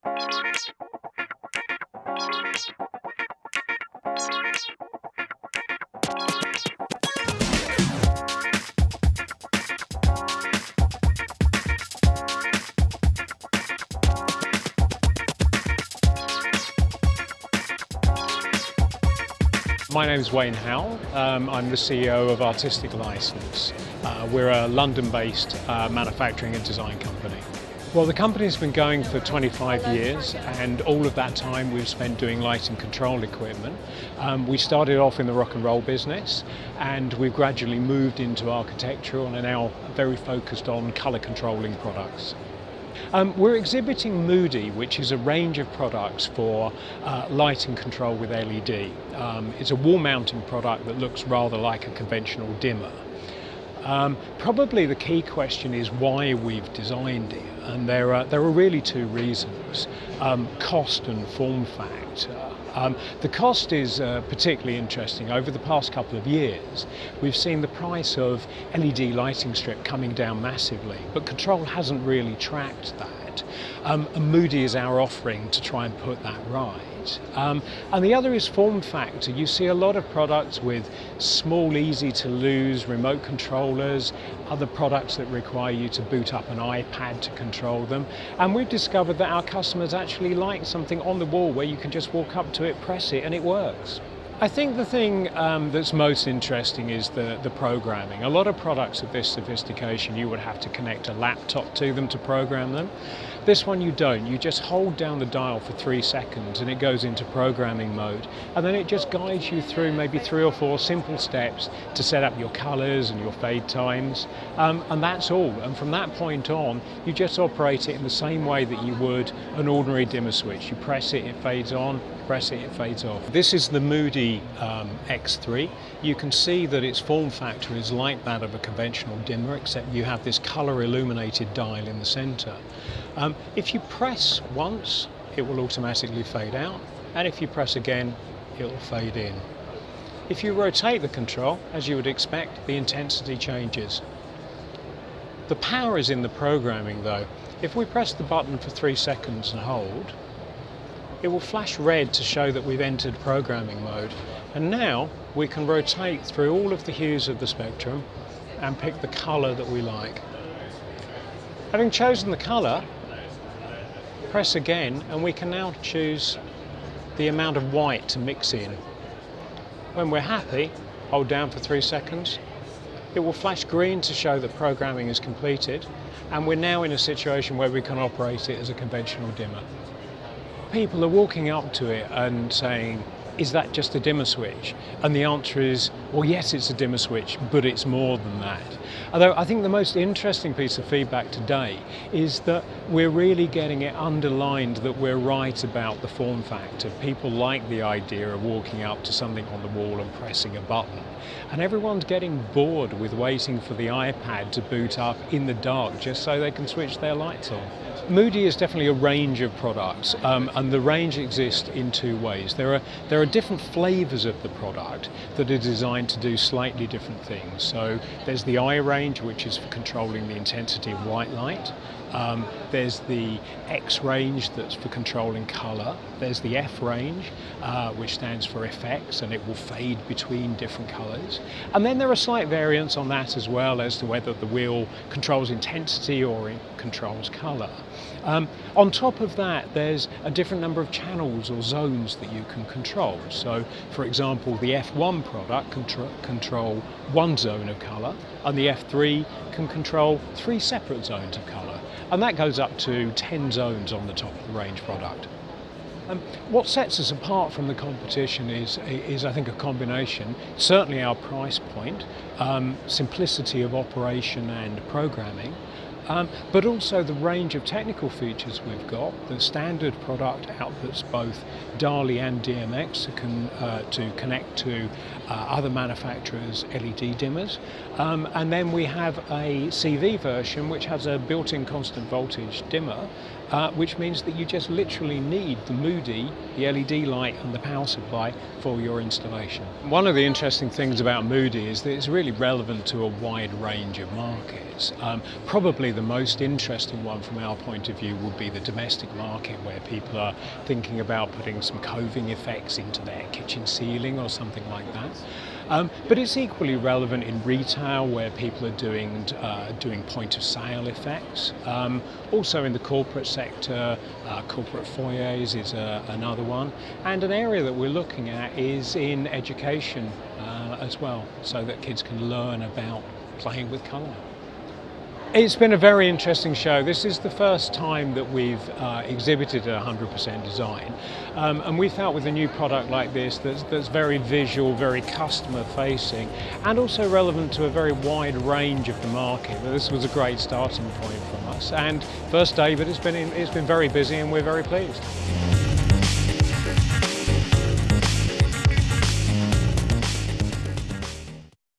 My name is Wayne Howell. I'm the CEO of Artistic License. We're a London-based manufacturing and design company. Well, the company's been going for 25 years, and all of that time we've spent doing lighting control equipment. We started off in the rock and roll business, and we've gradually moved into architectural and are now very focused on colour controlling products. We're exhibiting Moody, which is a range of products for lighting control with LED. It's a wall mounting product that looks rather like a conventional dimmer. Probably the key question is why we've designed it, and there are really two reasons: cost and form factor. The cost is particularly interesting. Over the past couple of years, we've seen the price of LED lighting strip coming down massively, but control hasn't really tracked that. And Moody is our offering to try and put that right. And the other is form factor. You see a lot of products with small, easy to lose remote controllers, other products that require you to boot up an iPad to control them. And we've discovered that our customers actually like something on the wall where you can just walk up to it, press it, and it works. I think the thing that's most interesting is the programming. A lot of products of this sophistication, you would have to connect a laptop to them to program them. This one you don't. You just hold down the dial for 3 seconds and it goes into programming mode, and then it just guides you through maybe 3 or 4 simple steps to set up your colours and your fade times, and that's all. And from that point on, you just operate it in the same way that you would an ordinary dimmer switch. You press it, it fades on, press it, it fades off. This is the Moody X3. You can see that its form factor is like that of a conventional dimmer, except you have this colour illuminated dial in the centre. If you press once, it will automatically fade out, and if you press again, it will fade in. If you rotate the control, as you would expect, the intensity changes. The power is in the programming though. If we press the button for 3 seconds and hold, it will flash red to show that we've entered programming mode. And now we can rotate through all of the hues of the spectrum and pick the colour that we like. Having chosen the colour, press again and we can now choose the amount of white to mix in. When we're happy, hold down for 3 seconds. It will flash green to show that programming is completed, and we're now in a situation where we can operate it as a conventional dimmer. People are walking up to it and saying, is that just a dimmer switch? And the answer is, well, yes, it's a dimmer switch, but it's more than that. Although I think the most interesting piece of feedback today is that we're really getting it underlined that we're right about the form factor. People like the idea of walking up to something on the wall and pressing a button. And everyone's getting bored with waiting for the iPad to boot up in the dark just so they can switch their lights on. Moody is definitely a range of products, and the range exists in 2 ways. There are different flavours of the product that are designed to do slightly different things. So there's the I range, which is for controlling the intensity of white light. There's the X range that's for controlling colour. There's the F range, which stands for effects, and it will fade between different colours. And then there are slight variants on that as well as to whether the wheel controls intensity or it controls colour. On top of that, there's a different number of channels or zones that you can control. So, for example, the F1 product can control 1 zone of colour, and the F3 can control 3 separate zones of colour. And that goes up to 10 zones on the top of the range product. What sets us apart from the competition is I think, a combination. Certainly our price point, simplicity of operation and programming, but also the range of technical features we've got. The standard product outputs both DALI and DMX to connect to other manufacturers' LED dimmers. And then we have a CV version which has a built-in constant voltage dimmer, which means that you just literally need the Moody, the LED light and the power supply for your installation. One of the interesting things about Moody is that it's really relevant to a wide range of markets. Probably the most interesting one from our point of view would be the domestic market, where people are thinking about putting some coving effects into their kitchen ceiling or something like that. But it's equally relevant in retail, where people are doing point of sale effects. Also in the corporate sector, corporate foyers is another one. And an area that we're looking at is in education as well, so that kids can learn about playing with colour. It's been a very interesting show. This is the first time that we've exhibited a 100% design, and we felt with a new product like this that's very visual, very customer facing, and also relevant to a very wide range of the market, that this was a great starting point for us. And first day, but it's been very busy and we're very pleased.